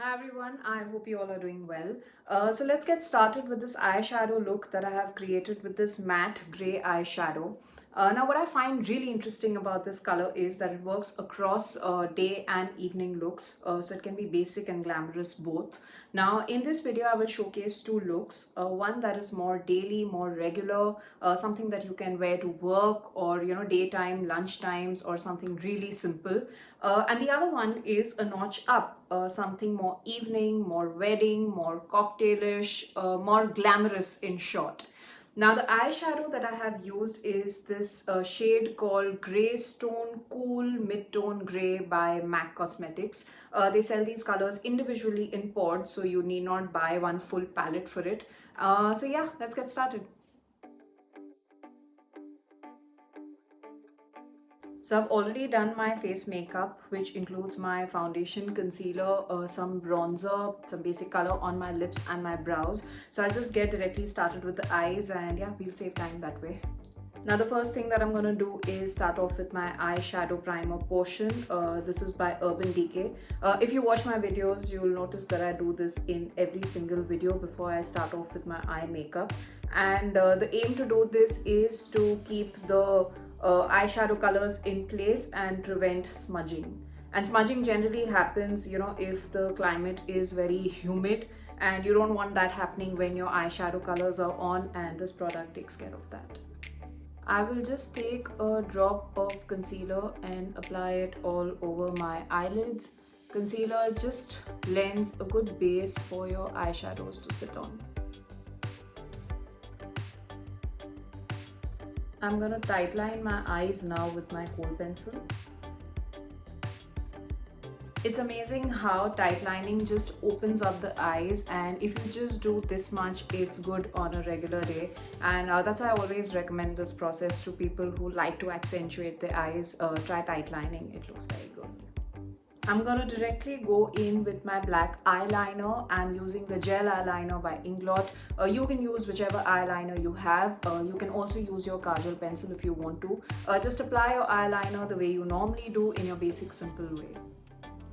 Hi everyone, I hope you all are doing well. So let's get started with this eyeshadow look that I have created with this matte grey eyeshadow. Now what I find really interesting about this color is that it works across day and evening looks. So it can be basic and glamorous both. Now in this video I will showcase two looks. One that is more daily, more regular, something that you can wear to work or daytime, lunch times, or something really simple. And the other one is a notch up, something more evening, more wedding, more cocktailish, more glamorous in short. Now the eyeshadow that I have used is this shade called Greystone Cool Mid-Tone Grey by MAC Cosmetics. They sell these colors individually in pods, so you need not buy one full palette for it. So yeah, let's get started. So I've already done my face makeup, which includes my foundation, concealer, some bronzer, some basic color on my lips and my brows. So I'll just get directly started with the eyes, and yeah, we'll save time that way. Now the first thing that I'm going to do is start off with my eyeshadow primer portion. This is by Urban Decay. If you watch my videos, you'll notice that I do this in every single video before I start off with my eye makeup. And the aim to do this is to keep the eyeshadow colors in place and prevent smudging. And smudging generally happens, if the climate is very humid, and you don't want that happening when your eyeshadow colors are on, and this product takes care of that. I will just take a drop of concealer and apply it all over my eyelids. Concealer just lends a good base for your eyeshadows to sit on. I'm gonna tightline my eyes now with my kohl pencil. It's amazing how tightlining just opens up the eyes, and if you just do this much, it's good on a regular day. And that's why I always recommend this process to people who like to accentuate their eyes. Try tightlining, it looks very good. I'm gonna directly go in with my black eyeliner. I'm using the gel eyeliner by Inglot. You can use whichever eyeliner you have. You can also use your kajal pencil if you want to. Just apply your eyeliner the way you normally do in your basic simple way.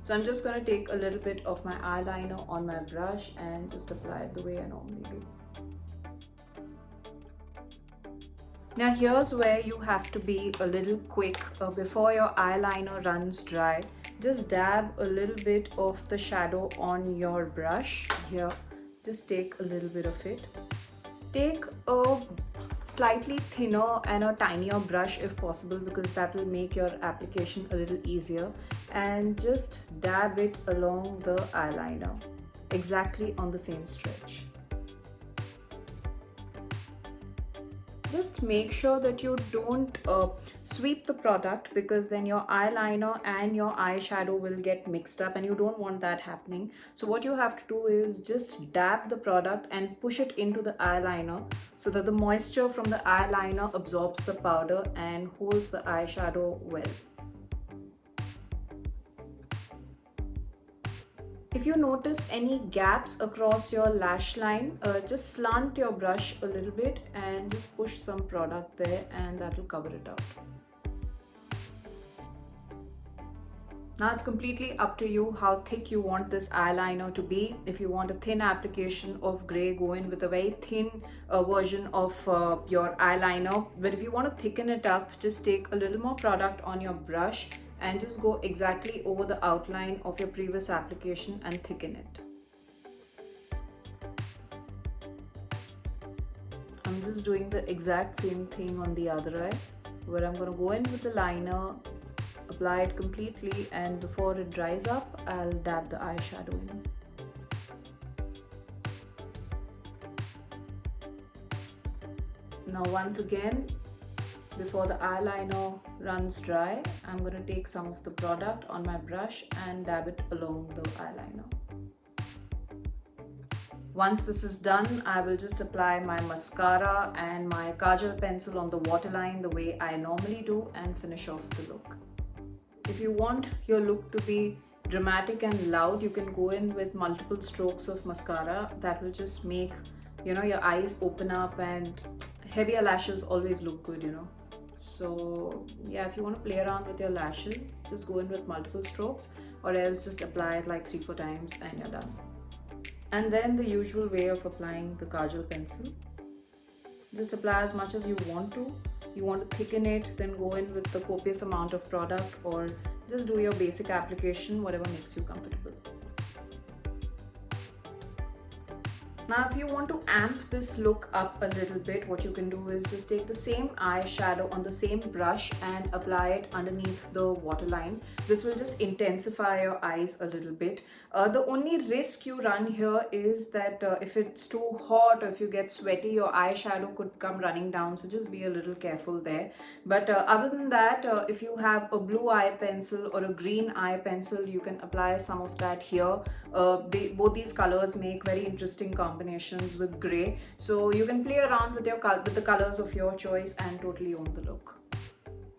So I'm just gonna take a little bit of my eyeliner on my brush and just apply it the way I normally do. Now here's where you have to be a little quick before your eyeliner runs dry. Just dab a little bit of the shadow on your brush here. Just take a little bit of it. Take a slightly thinner and a tinier brush if possible, because that will make your application a little easier, and just dab it along the eyeliner exactly on the same stretch. Just make sure that you don't sweep the product, because then your eyeliner and your eyeshadow will get mixed up, and you don't want that happening. So what you have to do is just dab the product and push it into the eyeliner so that the moisture from the eyeliner absorbs the powder and holds the eyeshadow well. If you notice any gaps across your lash line, just slant your brush a little bit and just push some product there, and that will cover it up. Now it's completely up to you how thick you want this eyeliner to be. If you want a thin application of grey, go in with a very thin version of your eyeliner. But if you want to thicken it up, just take a little more product on your brush and just go exactly over the outline of your previous application and thicken it. I'm just doing the exact same thing on the other eye, where I'm going to go in with the liner, apply it completely, and before it dries up, I'll dab the eyeshadow in. Now once again, before the eyeliner runs dry, I'm going to take some of the product on my brush and dab it along the eyeliner. Once this is done, I will just apply my mascara and my kajal pencil on the waterline the way I normally do and finish off the look. If you want your look to be dramatic and loud, you can go in with multiple strokes of mascara. That will just make, your eyes open up, and heavier lashes always look good, So yeah, if you want to play around with your lashes, just go in with multiple strokes. or else just apply it like 3-4 times and you're done. And then the usual way of applying the kajal pencil. Just apply as much as you want to. You want to thicken it, then go in with the copious amount of product, or just do your basic application, whatever makes you comfortable. Now if you want to amp this look up a little bit, what you can do is just take the same eyeshadow on the same brush and apply it underneath the waterline. This will just intensify your eyes a little bit. The only risk you run here is that if it's too hot or if you get sweaty, your eyeshadow could come running down, so just be a little careful there. But other than that, if you have a blue eye pencil or a green eye pencil, you can apply some of that here. Both these colors make very interesting combinations with grey, so you can play around with the colors of your choice and totally own the look.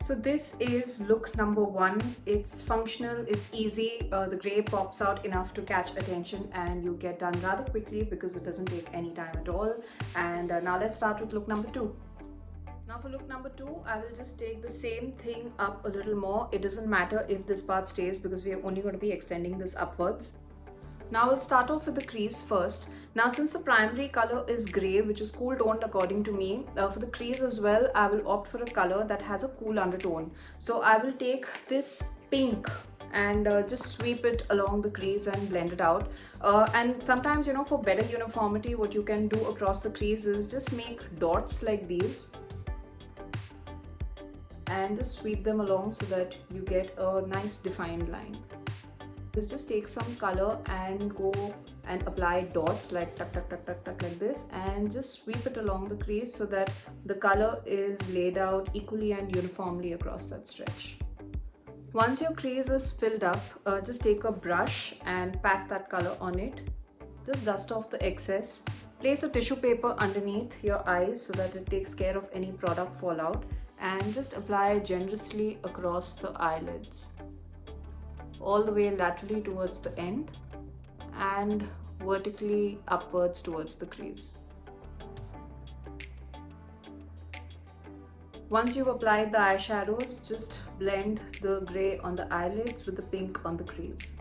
So this is look number 1. It's functional, it's easy, the grey pops out enough to catch attention and you get done rather quickly because it doesn't take any time at all. And now let's start with look number 2. Now for look number 2, I will just take the same thing up a little more. It doesn't matter if this part stays because we are only going to be extending this upwards. Now we'll start off with the crease first. Now since the primary color is grey, which is cool toned according to me, for the crease as well, I will opt for a color that has a cool undertone. So I will take this pink and just sweep it along the crease and blend it out. And sometimes, you know, for better uniformity, what you can do across the crease is just make dots like these and just sweep them along so that you get a nice defined line. Just take some color and go and apply dots like tuck tuck tuck tuck tuck like this, and just sweep it along the crease so that the color is laid out equally and uniformly across that stretch. Once your crease is filled up, just take a brush and pat that color on it. Just dust off the excess. Place a tissue paper underneath your eyes so that it takes care of any product fallout, and just apply generously across the eyelids, all the way laterally towards the end and vertically upwards towards the crease. Once you've applied the eyeshadows, just blend the grey on the eyelids with the pink on the crease.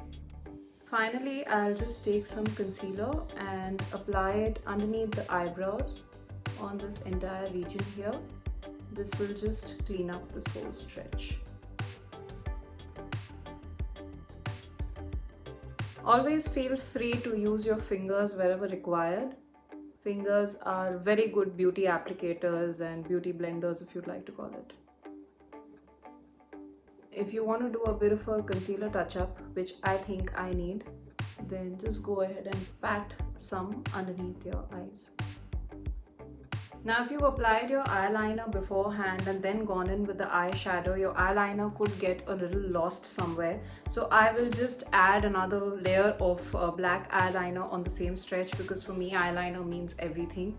Finally, I'll just take some concealer and apply it underneath the eyebrows on this entire region here. This will just clean up this whole stretch. Always feel free to use your fingers wherever required. Fingers are very good beauty applicators and beauty blenders, if you'd like to call it. If you want to do a bit of a concealer touch-up, which I think I need, then just go ahead and pat some underneath your eyes. Now if you've applied your eyeliner beforehand and then gone in with the eyeshadow, your eyeliner could get a little lost somewhere. So I will just add another layer of black eyeliner on the same stretch, because for me eyeliner means everything.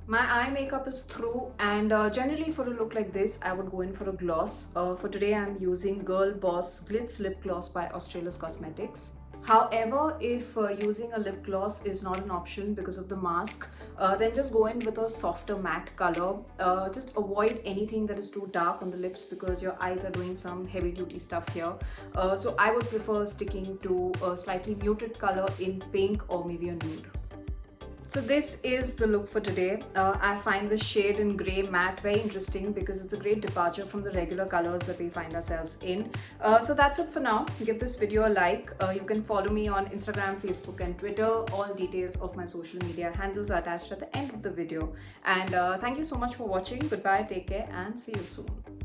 My eye makeup is through, and generally for a look like this I would go in for a gloss. For today I'm using Girl Boss Glitz Lip Gloss by Australis Cosmetics. However, if using a lip gloss is not an option because of the mask, then just go in with a softer matte color. Just avoid anything that is too dark on the lips because your eyes are doing some heavy duty stuff here. So I would prefer sticking to a slightly muted color in pink or maybe a nude. So this is the look for today. I find the shade in grey matte very interesting because it's a great departure from the regular colors that we find ourselves in. So that's it for now. Give this video a like. You can follow me on Instagram, Facebook and Twitter. All details of my social media handles are attached at the end of the video. And thank you so much for watching. Goodbye, take care and see you soon.